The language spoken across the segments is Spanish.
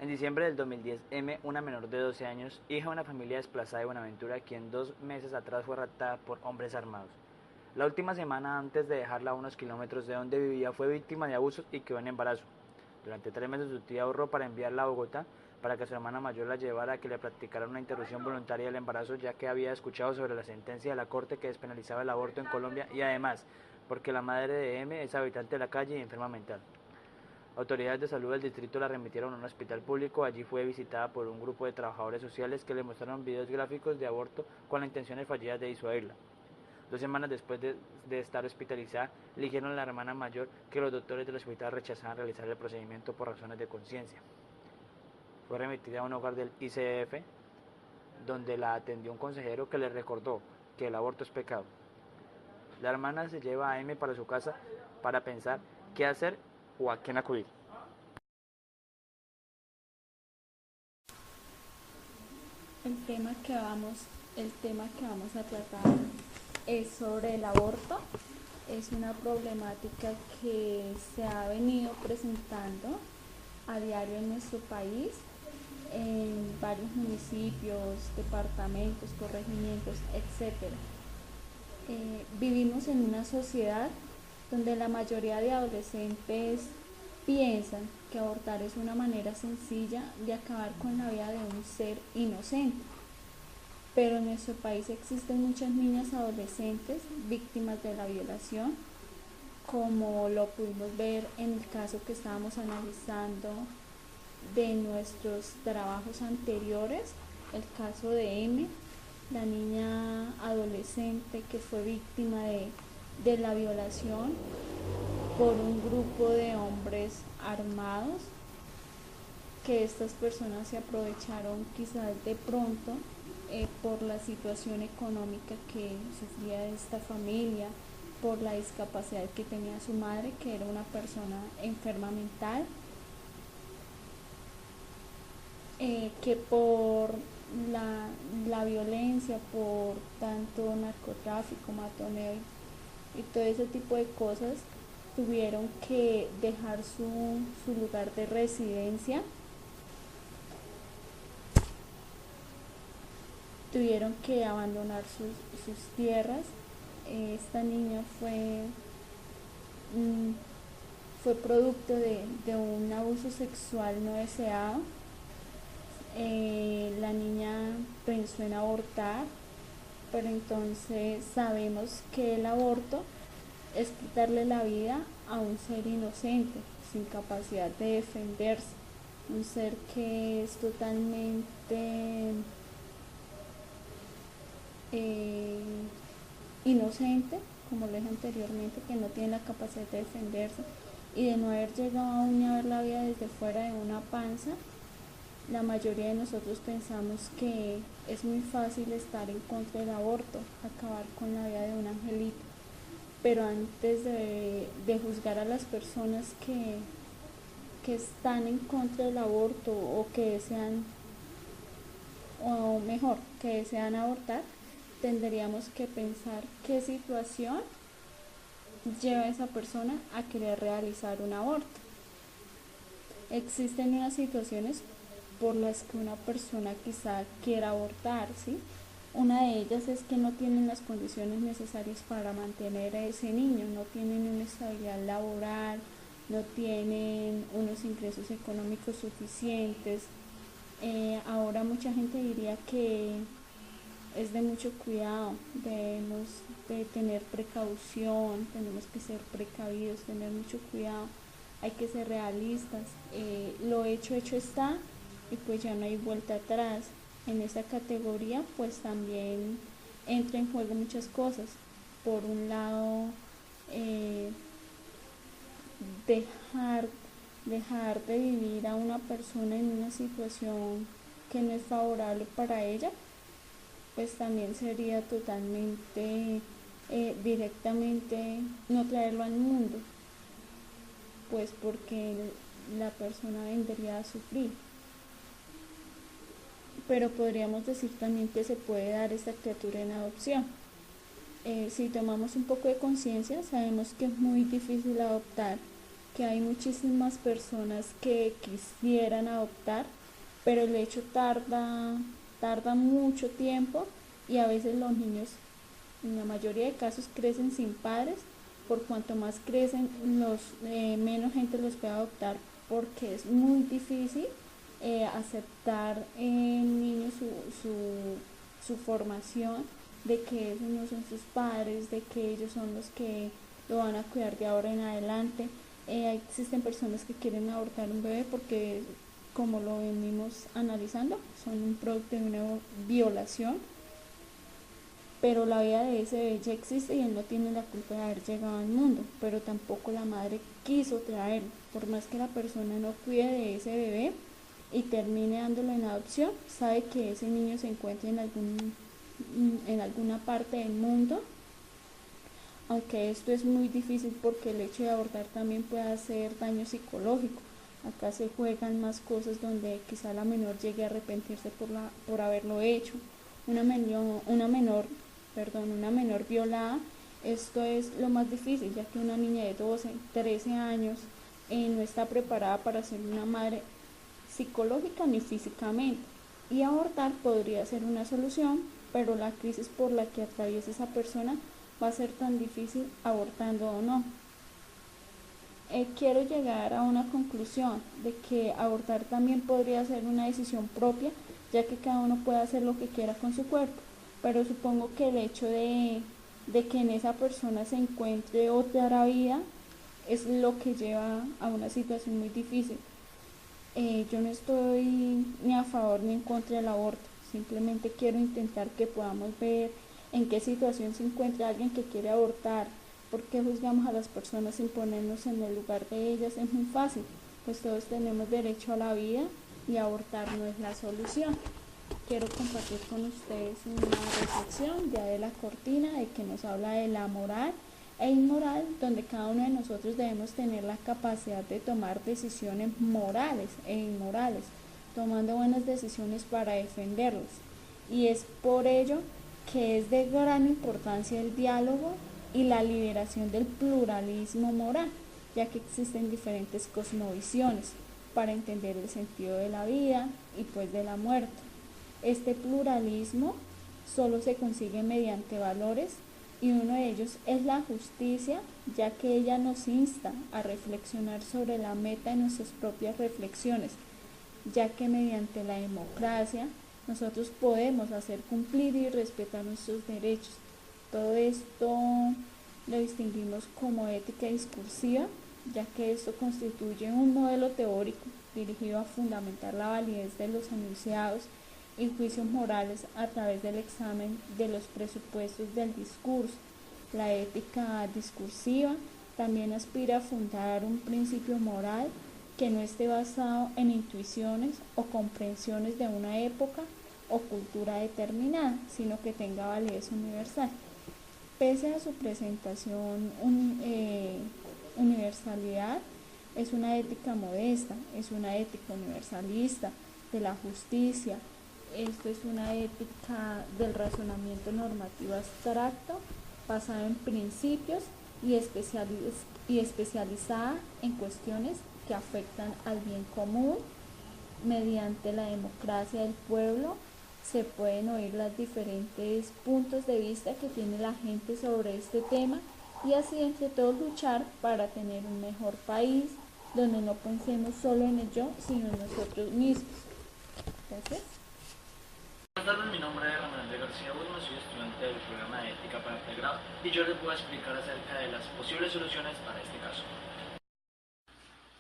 En diciembre del 2010, M, una menor de 12 años, hija de una familia desplazada de Buenaventura, quien 2 meses atrás fue raptada por hombres armados. La última semana antes de dejarla a unos kilómetros de donde vivía fue víctima de abusos y quedó en embarazo. Durante 3 meses su tía ahorró para enviarla a Bogotá para que su hermana mayor la llevara a que le practicaran una interrupción voluntaria del embarazo, ya que había escuchado sobre la sentencia de la corte que despenalizaba el aborto en Colombia y además porque la madre de M es habitante de la calle y enferma mental. Autoridades de salud del distrito la remitieron a un hospital público. Allí fue visitada por un grupo de trabajadores sociales que le mostraron videos gráficos de aborto con la intención fallidas de disuadirla. 2 semanas después de estar hospitalizada, le dijeron a la hermana mayor que los doctores del hospital rechazaban realizar el procedimiento por razones de conciencia. Fue remitida a un hogar del ICF, donde la atendió un consejero que le recordó que el aborto es pecado. La hermana se lleva a M para su casa para pensar qué hacer o a quién acudir. El tema que vamos, el tema que vamos a tratar es sobre el aborto. Es una problemática que se ha venido presentando a diario en nuestro país, en varios municipios, departamentos, corregimientos, etc. Vivimos en una sociedad donde la mayoría de adolescentes piensan que abortar es una manera sencilla de acabar con la vida de un ser inocente. Pero en nuestro país existen muchas niñas adolescentes víctimas de la violación, como lo pudimos ver en el caso que estábamos analizando de nuestros trabajos anteriores, el caso de M, la niña adolescente que fue víctima de la violación por un grupo de hombres armados, que estas personas se aprovecharon quizás de pronto por la situación económica que sufría esta familia, por la discapacidad que tenía su madre, que era una persona enferma mental, que por la violencia, por tanto narcotráfico, matoneo y todo ese tipo de cosas, tuvieron que dejar su lugar de residencia, tuvieron que abandonar sus tierras. Esta niña fue producto de un abuso sexual no deseado. La niña pensó en abortar, pero entonces sabemos que el aborto es quitarle la vida a un ser inocente, sin capacidad de defenderse, un ser que es totalmente inocente, como lo dije anteriormente, que no tiene la capacidad de defenderse y de no haber llegado aún a ver la vida desde fuera de una panza. La mayoría de nosotros pensamos que es muy fácil estar en contra del aborto, acabar con la vida de un angelito, pero antes de juzgar a las personas que están en contra del aborto o que desean, o mejor, que desean abortar, tendríamos que pensar qué situación lleva a esa persona a querer realizar un aborto. Existen unas situaciones por las que una persona quizá quiera abortar, ¿sí? Una de ellas es que no tienen las condiciones necesarias para mantener a ese niño, no tienen una estabilidad laboral, no tienen unos ingresos económicos suficientes. Ahora mucha gente diría que es de mucho cuidado, debemos de tener precaución, tenemos que ser precavidos, tener mucho cuidado, hay que ser realistas. Lo hecho está y pues ya no hay vuelta atrás. En esa categoría pues también entra en juego muchas cosas. Por un lado, eh, dejar, dejar de vivir a una persona en una situación que no es favorable para ella, pues también sería totalmente, directamente no traerlo al mundo, pues porque la persona vendría a sufrir. Pero podríamos decir también que se puede dar esta criatura en adopción. Si tomamos un poco de conciencia, sabemos que es muy difícil adoptar, que hay muchísimas personas que quisieran adoptar, pero el hecho tarda mucho tiempo y a veces los niños, en la mayoría de casos, crecen sin padres. Por cuanto más crecen, menos gente los puede adoptar porque es muy difícil aceptar en niños su formación, de que esos no son sus padres, de que ellos son los que lo van a cuidar de ahora en adelante. Existen personas que quieren abortar un bebé porque, como lo venimos analizando, son un producto de una violación, pero la vida de ese bebé ya existe y él no tiene la culpa de haber llegado al mundo, pero tampoco la madre quiso traerlo. Por más que la persona no cuide de ese bebé y termine dándolo en adopción, sabe que ese niño se encuentra en alguna parte del mundo, aunque esto es muy difícil porque el hecho de abortar también puede hacer daño psicológico. Acá se juegan más cosas donde quizá la menor llegue a arrepentirse por haberlo hecho. Una menor violada, esto es lo más difícil, ya que una niña de 12, 13 años no está preparada para ser una madre psicológica ni físicamente. Y abortar podría ser una solución, pero la crisis por la que atraviesa esa persona va a ser tan difícil abortando o no. Quiero llegar a una conclusión de que abortar también podría ser una decisión propia, ya que cada uno puede hacer lo que quiera con su cuerpo, pero supongo que el hecho de que en esa persona se encuentre otra vida es lo que lleva a una situación muy difícil. Yo no estoy ni a favor ni en contra del aborto, simplemente quiero intentar que podamos ver en qué situación se encuentra alguien que quiere abortar. ¿Por qué juzgamos a las personas sin ponernos en el lugar de ellas? Es muy fácil, pues todos tenemos derecho a la vida y abortar no es la solución. Quiero compartir con ustedes una reflexión ya de la cortina, de que nos habla de la moral e inmoral, donde cada uno de nosotros debemos tener la capacidad de tomar decisiones morales e inmorales, tomando buenas decisiones para defenderlos. Y es por ello que es de gran importancia el diálogo y la liberación del pluralismo moral, ya que existen diferentes cosmovisiones para entender el sentido de la vida y pues de la muerte. Este pluralismo solo se consigue mediante valores y uno de ellos es la justicia, ya que ella nos insta a reflexionar sobre la meta de nuestras propias reflexiones, ya que mediante la democracia nosotros podemos hacer cumplir y respetar nuestros derechos. Todo esto lo distinguimos como ética discursiva, ya que esto constituye un modelo teórico dirigido a fundamentar la validez de los enunciados y juicios morales a través del examen de los presupuestos del discurso. La ética discursiva también aspira a fundar un principio moral que no esté basado en intuiciones o comprensiones de una época o cultura determinada, sino que tenga validez universal. Pese a su presentación universalidad, es una ética modesta, es una ética universalista de la justicia. Esto es una ética del razonamiento normativo abstracto, basada en principios y especializada en cuestiones que afectan al bien común. Mediante la democracia del pueblo se pueden oír los diferentes puntos de vista que tiene la gente sobre este tema y así entre todos luchar para tener un mejor país donde no pensemos solo en el yo, sino en nosotros mismos. Gracias. Buenas tardes, mi nombre es Ramón Andrés García Bulma, soy estudiante del programa de ética para pregrado y yo les voy a explicar acerca de las posibles soluciones para este caso.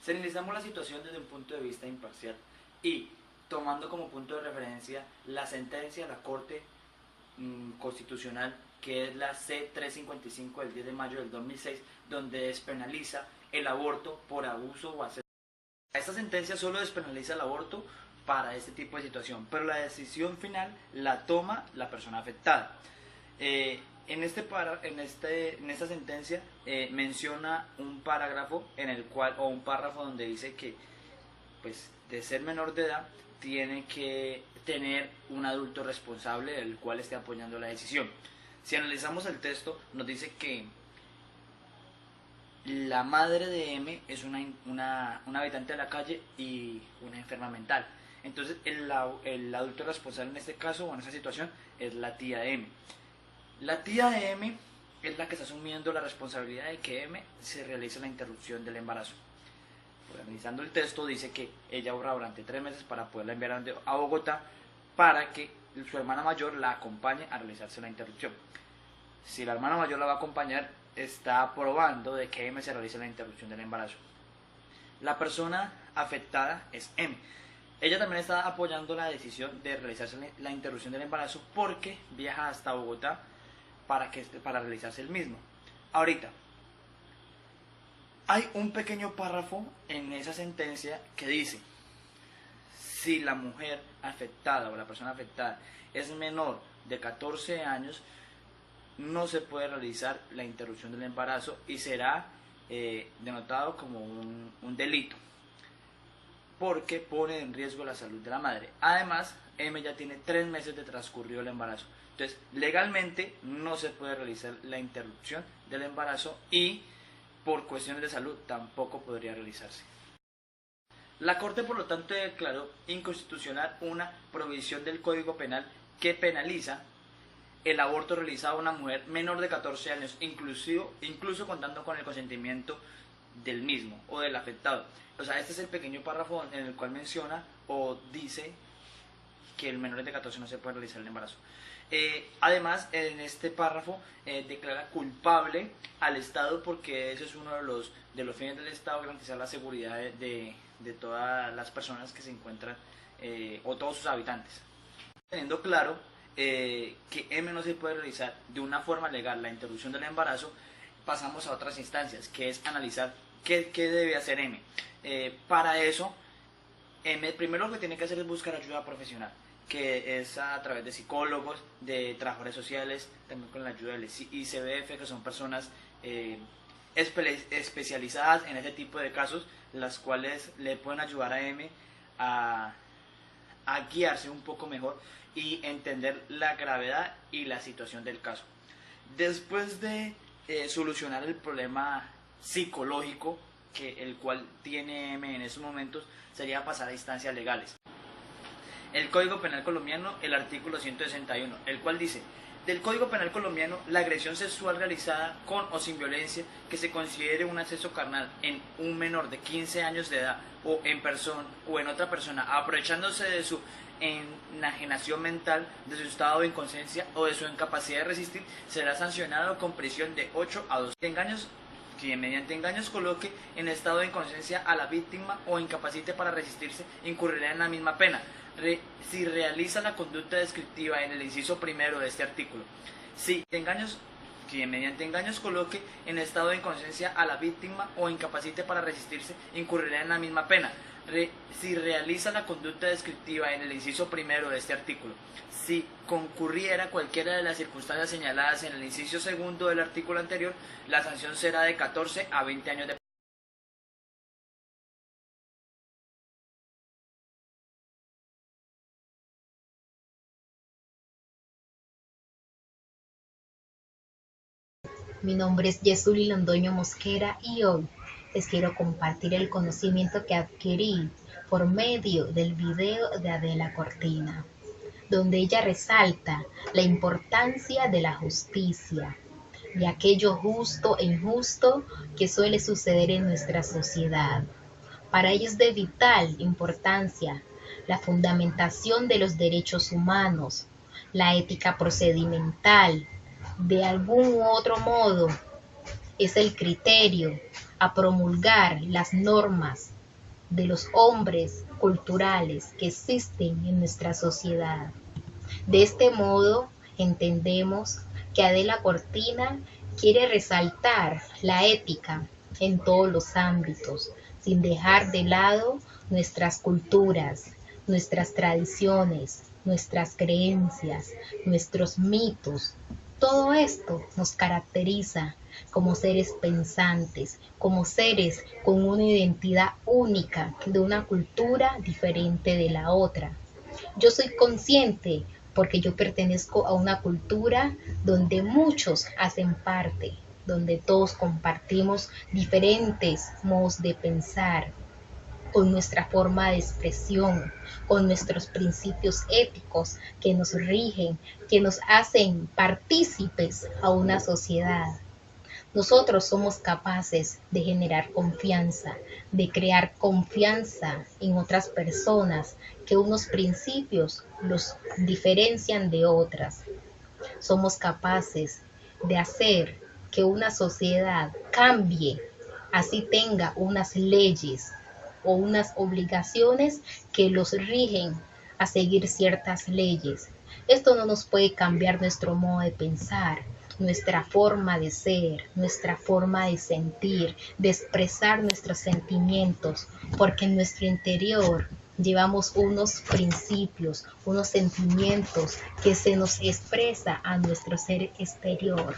Si analizamos la situación desde un punto de vista imparcial y tomando como punto de referencia la sentencia de la Corte Constitucional, que es la C-355 del 10 de mayo del 2006, donde despenaliza el aborto por abuso o asedio. Esta sentencia solo despenaliza el aborto para este tipo de situación, pero la decisión final la toma la persona afectada. En esta sentencia menciona un parágrafo en el cual, o un párrafo donde dice que, pues, de ser menor de edad tiene que tener un adulto responsable el cual esté apoyando la decisión. Si analizamos el texto, nos dice que La madre de M es una habitante de la calle y una enferma mental. Entonces el adulto responsable en este caso o en esta situación es la tía de M. La tía de M es la que está asumiendo la responsabilidad de que M se realice la interrupción del embarazo. Analizando el texto dice que ella ahorra durante 3 meses para poderla enviar a Bogotá para que su hermana mayor la acompañe a realizarse la interrupción. Si la hermana mayor la va a acompañar, está aprobando de que M se realice la interrupción del embarazo. La persona afectada es M. Ella también está apoyando la decisión de realizarse la interrupción del embarazo porque viaja hasta Bogotá para realizarse el mismo. Ahorita, hay un pequeño párrafo en esa sentencia que dice: si la mujer afectada o la persona afectada es menor de 14 años, no se puede realizar la interrupción del embarazo y será denotado como un delito, porque pone en riesgo la salud de la madre. Además, M ya tiene 3 meses de transcurrido el embarazo. Entonces, legalmente no se puede realizar la interrupción del embarazo y por cuestiones de salud tampoco podría realizarse. La Corte, por lo tanto, declaró inconstitucional una provisión del Código Penal que penaliza el aborto realizado a una mujer menor de 14 años, incluso contando con el consentimiento del mismo o del afectado. O sea, este es el pequeño párrafo en el cual menciona o dice que el menor de 14 no se puede realizar el embarazo. Además, en este párrafo declara culpable al Estado, porque ese es uno de los fines del Estado, garantizar la seguridad de todas las personas que se encuentran o todos sus habitantes. Teniendo claro que M no se puede realizar de una forma legal la interrupción del embarazo, pasamos a otras instancias, que es analizar qué debe hacer M. Para eso, M primero lo que tiene que hacer es buscar ayuda profesional, que es a través de psicólogos, de trabajadores sociales, también con la ayuda del ICBF, que son personas especializadas en ese tipo de casos, las cuales le pueden ayudar a M a guiarse un poco mejor y entender la gravedad y la situación del caso. Después de solucionar el problema psicológico el cual tiene M en estos momentos, sería pasar a instancias legales. El Código Penal colombiano, el artículo 161, el cual dice: del Código Penal colombiano, la agresión sexual realizada con o sin violencia que se considere un acceso carnal en un menor de 15 años de edad o en persona o en otra persona, aprovechándose de su enajenación mental, de su estado de inconsciencia o de su incapacidad de resistir, será sancionado con prisión de 8 a 12 engaños. Quien mediante engaños coloque en estado de inconsciencia a la víctima o incapacite para resistirse, incurrirá en la misma pena si realiza la conducta descriptiva en el inciso primero de este artículo. Quien mediante engaños coloque en estado de inconsciencia a la víctima o incapacite para resistirse, incurrirá en la misma pena si realiza la conducta descriptiva en el inciso primero de este artículo. Si concurriera cualquiera de las circunstancias señaladas en el inciso segundo del artículo anterior, la sanción será de 14 a 20 años de Mi nombre es Yesuli Londoño Mosquera y hoy les quiero compartir el conocimiento que adquirí por medio del video de Adela Cortina, donde ella resalta la importancia de la justicia, de aquello justo e injusto que suele suceder en nuestra sociedad. Para ello es de vital importancia la fundamentación de los derechos humanos, la ética procedimental. De algún u otro modo, es el criterio a promulgar las normas de los hombres culturales que existen en nuestra sociedad. De este modo, entendemos que Adela Cortina quiere resaltar la ética en todos los ámbitos, sin dejar de lado nuestras culturas, nuestras tradiciones, nuestras creencias, nuestros mitos. Todo esto nos caracteriza como seres pensantes, como seres con una identidad única, de una cultura diferente de la otra. Yo soy consciente porque yo pertenezco a una cultura donde muchos hacen parte donde todos compartimos diferentes modos de pensar, con nuestra forma de expresión, con nuestros principios éticos que nos rigen, que nos hacen partícipes a una sociedad. Nosotros somos capaces de generar confianza, de crear confianza en otras personas, que unos principios los diferencian de otras. Somos capaces de hacer que una sociedad cambie, así tenga unas leyes o unas obligaciones que los rigen a seguir ciertas leyes. Esto no nos puede cambiar nuestro modo de pensar, nuestra forma de ser, nuestra forma de sentir, de expresar nuestros sentimientos, porque en nuestro interior llevamos unos principios, unos sentimientos que se nos expresa a nuestro ser exterior.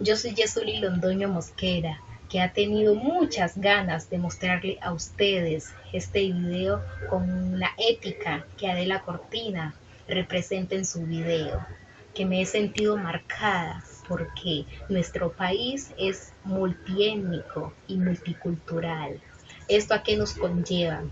Yo soy Yesuli Londoño Mosquera, que ha tenido muchas ganas de mostrarle a ustedes este video con la ética que Adela Cortina representa en su video, que me he sentido marcada porque nuestro país es multiétnico y multicultural. ¿Esto a qué nos conlleva?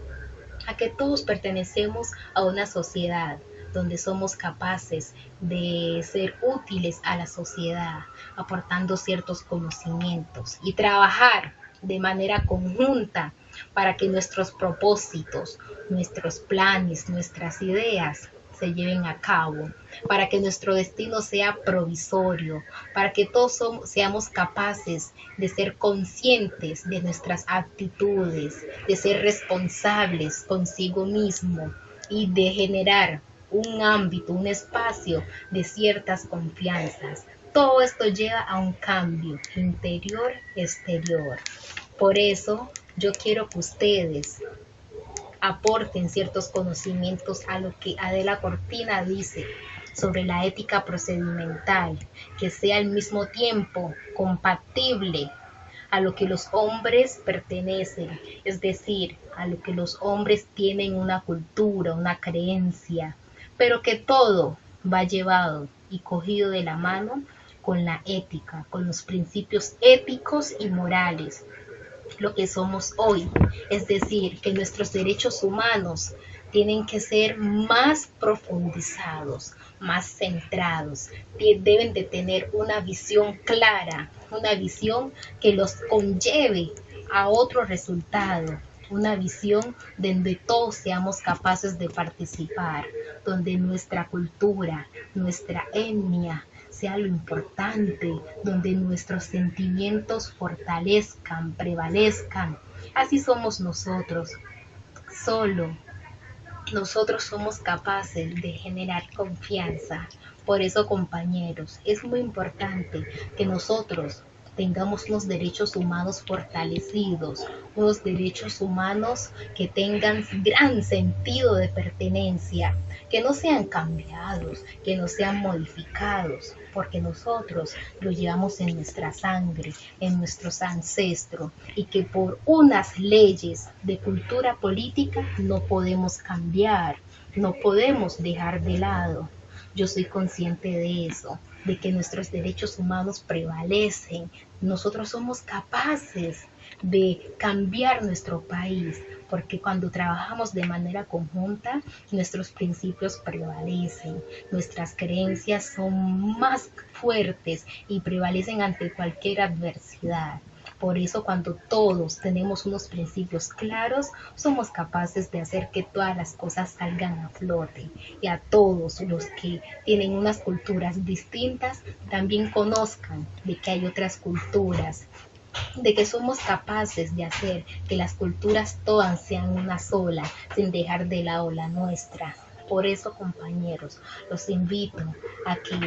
A que todos pertenecemos a una sociedad donde somos capaces de ser útiles a la sociedad, aportando ciertos conocimientos y trabajar de manera conjunta para que nuestros propósitos, nuestros planes, nuestras ideas se lleven a cabo, para que nuestro destino sea provisorio, para que todos seamos capaces de ser conscientes de nuestras actitudes, de ser responsables consigo mismo y de generar un ámbito, un espacio de ciertas confianzas. Todo esto lleva a un cambio interior-exterior. Por eso yo quiero que ustedes aporten ciertos conocimientos a lo que Adela Cortina dice sobre la ética procedimental, que sea al mismo tiempo compatible a lo que los hombres pertenecen, es decir, a lo que los hombres tienen una cultura, una creencia, pero que todo va llevado y cogido de la mano con la ética, con los principios éticos y morales, lo que somos hoy. Es decir, que nuestros derechos humanos tienen que ser más profundizados, más centrados, deben de tener una visión clara, una visión que los conlleve a otro resultado, una visión donde todos seamos capaces de participar, donde nuestra cultura, nuestra etnia sea lo importante, donde nuestros sentimientos fortalezcan, prevalezcan. Así somos nosotros. Solo nosotros somos capaces de generar confianza. Por eso, compañeros, es muy importante que nosotros tengamos unos derechos humanos fortalecidos, unos derechos humanos que tengan gran sentido de pertenencia, que no sean cambiados, que no sean modificados, porque nosotros lo llevamos en nuestra sangre, en nuestros ancestros, y que por unas leyes de cultura política no podemos cambiar, no podemos dejar de lado. Yo soy consciente de eso, de que nuestros derechos humanos prevalecen. Nosotros somos capaces de cambiar nuestro país, porque cuando trabajamos de manera conjunta, nuestros principios prevalecen, nuestras creencias son más fuertes y prevalecen ante cualquier adversidad. Por eso, cuando todos tenemos unos principios claros, somos capaces de hacer que todas las cosas salgan a flote. Y a todos los que tienen unas culturas distintas, también conozcan de que hay otras culturas, de que somos capaces de hacer que las culturas todas sean una sola, sin dejar de lado la nuestra. Por eso, compañeros, los invito a que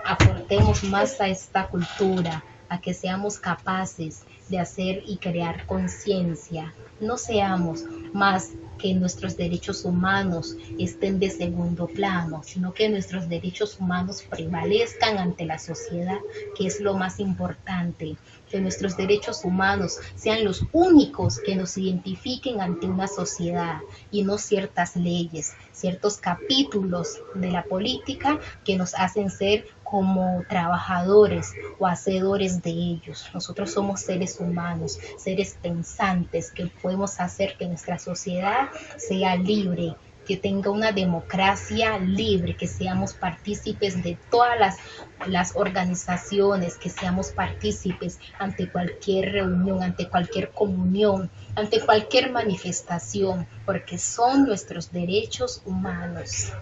aportemos más a esta cultura, a que seamos capaces de hacer y crear conciencia. No seamos más que nuestros derechos humanos estén de segundo plano, sino que nuestros derechos humanos prevalezcan ante la sociedad, que es lo más importante. Que nuestros derechos humanos sean los únicos que nos identifiquen ante una sociedad y no ciertas leyes, ciertos capítulos de la política que nos hacen ser como trabajadores o hacedores de ellos. Nosotros somos seres humanos, seres pensantes, que podemos hacer que nuestra sociedad sea libre, que tenga una democracia libre, que seamos partícipes de todas las organizaciones, que seamos partícipes ante cualquier reunión, ante cualquier comunión, ante cualquier manifestación, porque son nuestros derechos humanos.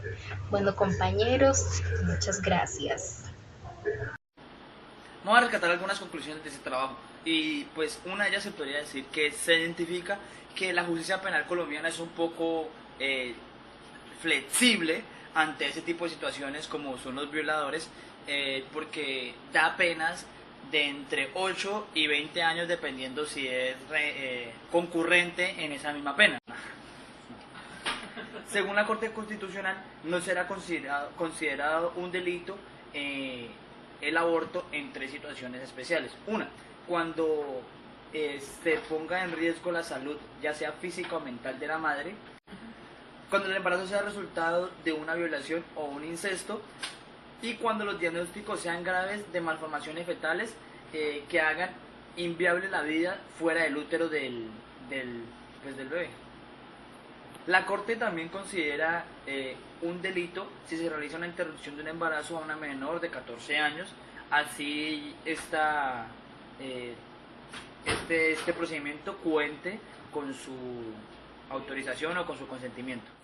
Bueno, compañeros, muchas gracias. Vamos a rescatar algunas conclusiones de ese trabajo. Y pues una de ellas se podría decir que se identifica que la justicia penal colombiana es un poco flexible ante ese tipo de situaciones como son los violadores, porque da penas de entre 8 y 20 años dependiendo si es concurrente en esa misma pena. Según la Corte Constitucional, no será considerado un delito el aborto en tres situaciones especiales. Una, cuando se ponga en riesgo la salud, ya sea física o mental de la madre, cuando el embarazo sea resultado de una violación o un incesto, y cuando los diagnósticos sean graves de malformaciones fetales que hagan inviable la vida fuera del útero del bebé. La Corte también considera un delito si se realiza una interrupción de un embarazo a una menor de 14 años, así este procedimiento cuente con su autorización o con su consentimiento.